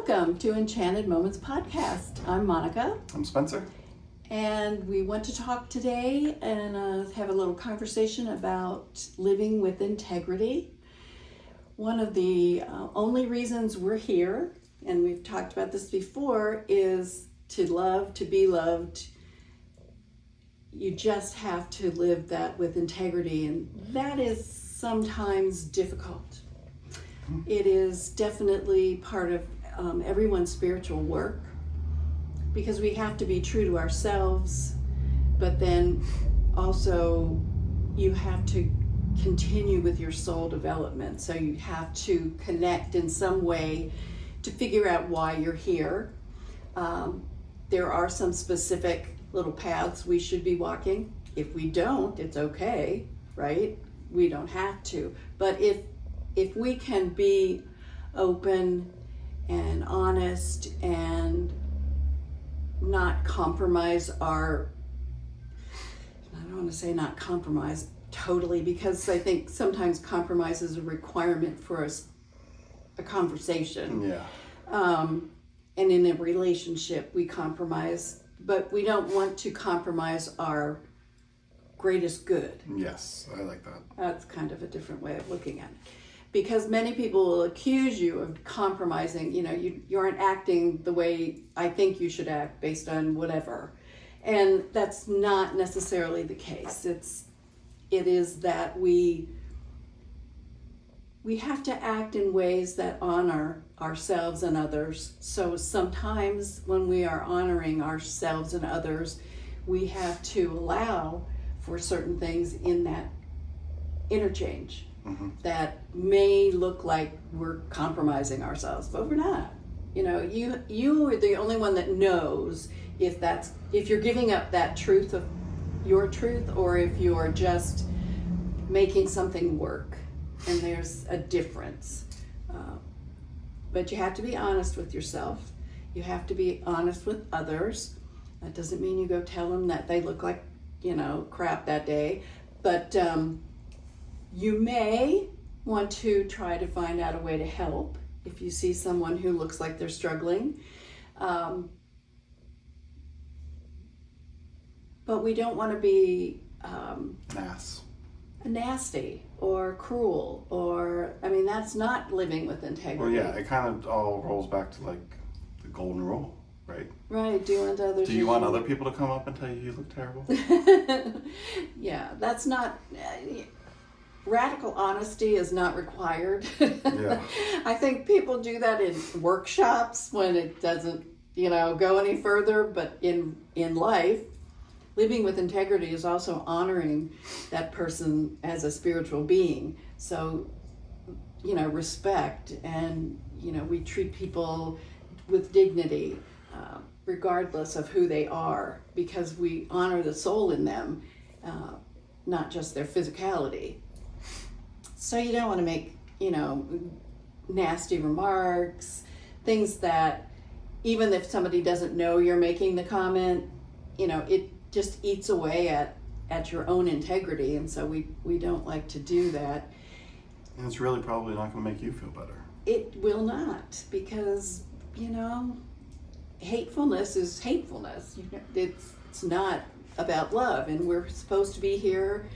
Welcome to Enchanted Moments Podcast. I'm Monica. I'm Spencer. And we want to talk today and have a little conversation about living with integrity. One of the only reasons we're here, and we've talked about this before, is to love, to be loved. You just have to live that with integrity, and that is sometimes difficult. It is definitely part of everyone's spiritual work, because we have to be true to ourselves, but then also you have to continue with your soul development. So you have to connect in some way to figure out why you're here. There are some specific little paths we should be walking. If we don't, it's okay, right? We don't have to. But if we can be open and honest and not compromise our, I don't want to say not compromise totally, because I think sometimes compromise is a requirement for a conversation. Yeah. And in a relationship, we compromise, but we don't want to compromise our greatest good. Yes, I like that. That's kind of a different way of looking at it. Because many people will accuse you of compromising. You know, you aren't acting the way I think you should act based on whatever. And that's not necessarily the case. It is that we have to act in ways that honor ourselves and others. So sometimes when we are honoring ourselves and others, we have to allow for certain things in that interchange. Mm-hmm. That may look like we're compromising ourselves, but we're not. You know, you are the only one that knows if you're giving up that truth of your truth, or if you're just making something work. And there's a difference. But you have to be honest with yourself. You have to be honest with others. That doesn't mean you go tell them that they look like, crap that day. But you may want to try to find out a way to help if you see someone who looks like they're struggling. But we don't want to be nasty or cruel, or, that's not living with integrity. Well, yeah, it kind of all rolls back to like the golden rule, right? Right, do unto others. Do you want other people to come up and tell you look terrible? Yeah, that's not... Radical honesty is not required. Yeah. I think people do that in workshops when it doesn't, go any further. But in life, living with integrity is also honoring that person as a spiritual being. So, respect, and, we treat people with dignity, regardless of who they are, because we honor the soul in them, not just their physicality. So you don't want to make, nasty remarks, things that even if somebody doesn't know you're making the comment, it just eats away at your own integrity. And so we don't like to do that. And it's really probably not going to make you feel better. It will not, because, hatefulness is hatefulness. It's not about love, and we're supposed to be here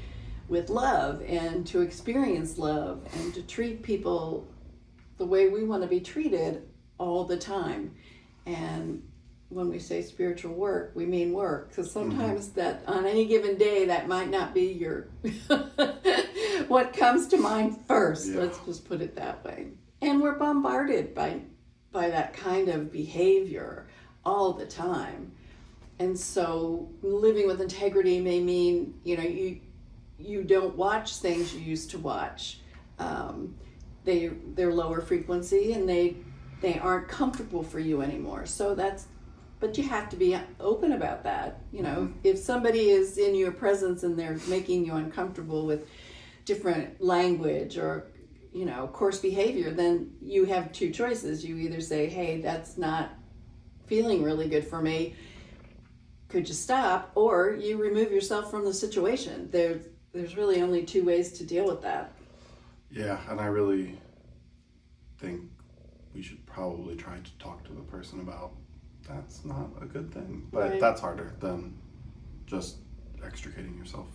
with love and to experience love and to treat people the way we want to be treated all the time. And when we say spiritual work, we mean work, because sometimes that on any given day that might not be your what comes to mind first. Yeah. Let's just put it that way. And we're bombarded by that kind of behavior all the time. And so living with integrity may mean, you don't watch things you used to watch. They're lower frequency, and they aren't comfortable for you anymore. So but you have to be open about that. If somebody is in your presence and they're making you uncomfortable with different language or, coarse behavior, then you have two choices. You either say, hey, that's not feeling really good for me. Could you stop? Or you remove yourself from the situation. There's really only two ways to deal with that. Yeah, and I really think we you should probably try to talk to the person about that's not a good thing. But Right. that's harder than just extricating yourself.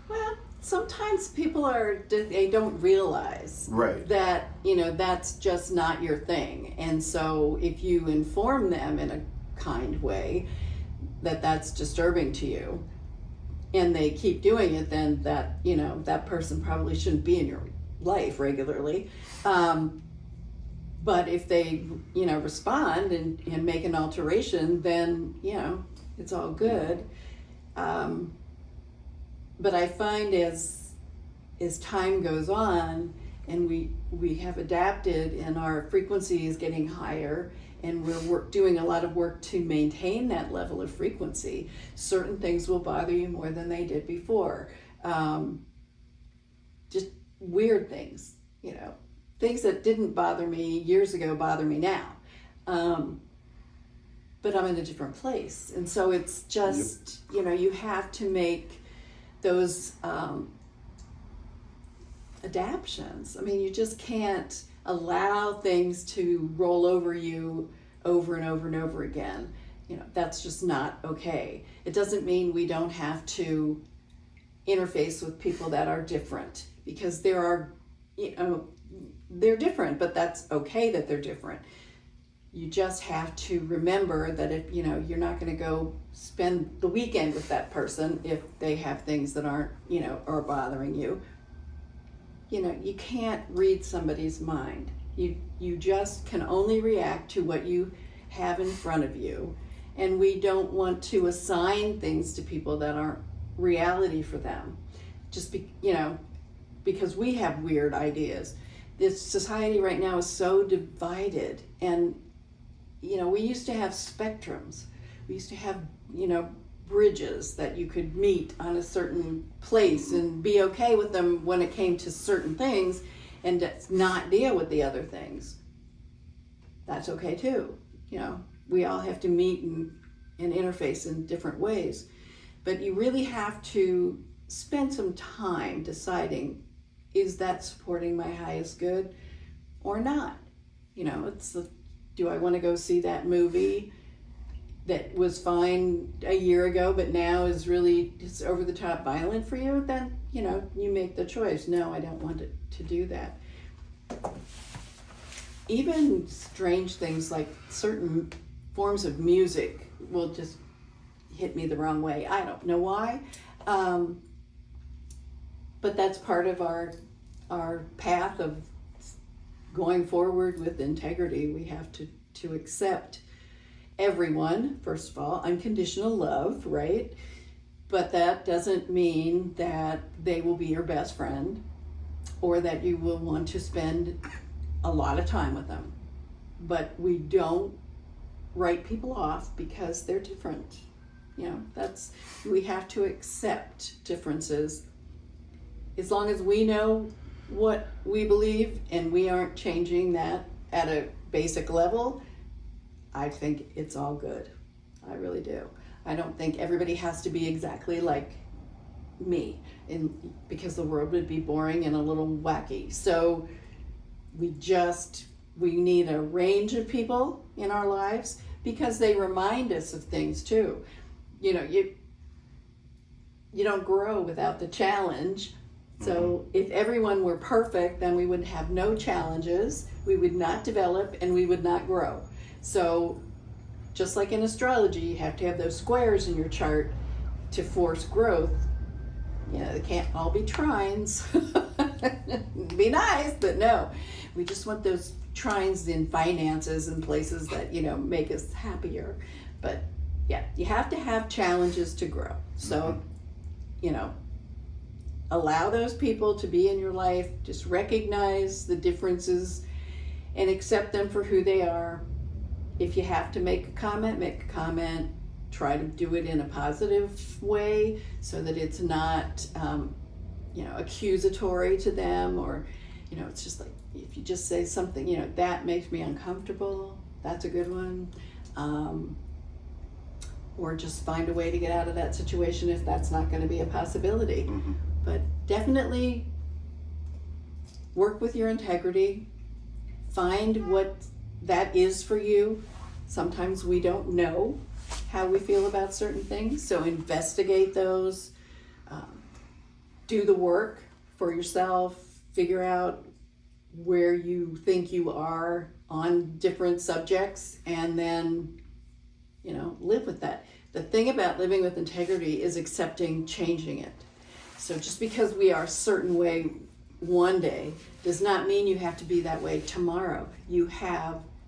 Well, sometimes people they don't realize Right. that, that's just not your thing. And so if you inform them in a kind way that that's disturbing to you and they keep doing it, then that person probably shouldn't be in your life regularly. But if they, respond and make an alteration, then, it's all good. But I find as time goes on and we have adapted and our frequency is getting higher and we're doing a lot of work to maintain that level of frequency, certain things will bother you more than they did before. Just weird things, things that didn't bother me years ago bother me now. But I'm in a different place. And so it's just, you have to make those adaptions. I mean, you just can't allow things to roll over you over and over and over again. That's just not okay. It doesn't mean we don't have to interface with people that are different, because there are, they're different, but that's okay that they're different. You just have to remember that if, you're not going to go spend the weekend with that person if they have things that aren't, are bothering you. You can't read somebody's mind. You just can only react to what you have in front of you. And we don't want to assign things to people that aren't reality for them. Just because we have weird ideas. This society right now is so divided, and we used to have spectrums. We used to have, bridges that you could meet on a certain place and be okay with them when it came to certain things and not deal with the other things. That's okay too. We all have to meet and interface in different ways. But you really have to spend some time deciding, is that supporting my highest good or not? Do I want to go see that movie that was fine a year ago, but now is really just over the top violent for you? Then, you make the choice. No, I don't want to do that. Even strange things like certain forms of music will just hit me the wrong way. I don't know why. But that's part of our path of going forward with integrity. We have to accept everyone, first of all, unconditional love, right? But that doesn't mean that they will be your best friend or that you will want to spend a lot of time with them. But we don't write people off because they're different. We have to accept differences. As long as we know what we believe and we aren't changing that at a basic level, I think it's all good. I really do. I don't think everybody has to be exactly like me, because the world would be boring and a little wacky. So we need a range of people in our lives because they remind us of things too. You don't grow without the challenge. So if everyone were perfect, then we would have no challenges, we would not develop, and we would not grow. So just like in astrology, you have to have those squares in your chart to force growth. They can't all be trines. Be nice, but no. We just want those trines in finances and places that, make us happier. But yeah, you have to have challenges to grow. So, allow those people to be in your life. Just recognize the differences and accept them for who they are. If you have to make a comment, make a comment. Try to do it in a positive way so that it's not, accusatory to them, or, it's just like, if you just say something, that makes me uncomfortable, that's a good one. Or just find a way to get out of that situation if that's not going to be a possibility. Mm-hmm. But definitely work with your integrity. Find what that is for you. Sometimes we don't know how we feel about certain things, so investigate those. Do the work for yourself, figure out where you think you are on different subjects, and then, live with that. The thing about living with integrity is accepting changing it. So just because we are a certain way one day does not mean you have to be that way tomorrow.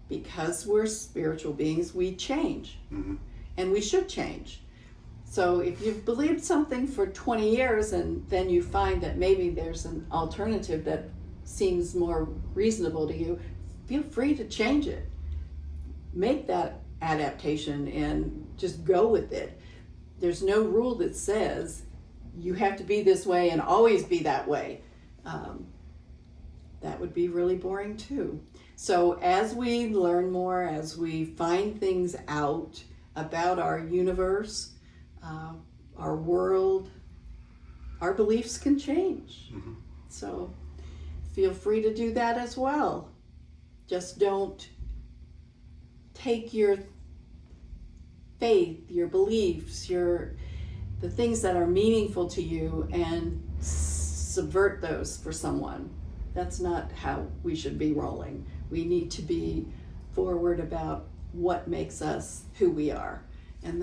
Because we're spiritual beings, we change. Mm-hmm. And we should change. So if you've believed something for 20 years and then you find that maybe there's an alternative that seems more reasonable to you, feel free to change it. Make that adaptation and just go with it. There's no rule that says you have to be this way and always be that way. That would be really boring too. So as we learn more, as we find things out about our universe, our world, our beliefs can change. Mm-hmm. So feel free to do that as well. Just don't take your faith, your beliefs, the things that are meaningful to you and subvert those for someone. That's not how we should be rolling. We need to be forward about what makes us who we are, and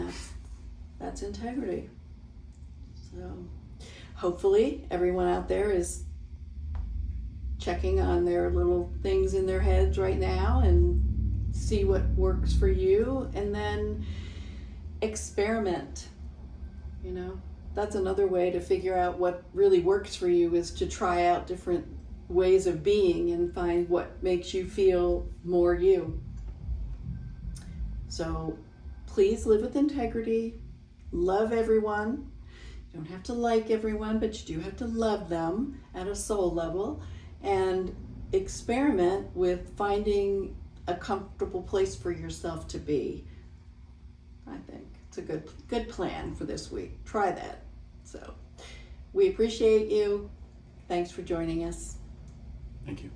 that's integrity. So hopefully everyone out there is checking on their little things in their heads right now and see what works for you, and then experiment. That's another way to figure out what really works for you, is to try out different ways of being and find what makes you feel more you. So please live with integrity, love everyone. You don't have to like everyone, but you do have to love them at a soul level, and experiment with finding a comfortable place for yourself to be. I think it's a good plan for this week. Try that. So we appreciate you. Thanks for joining us. Thank you.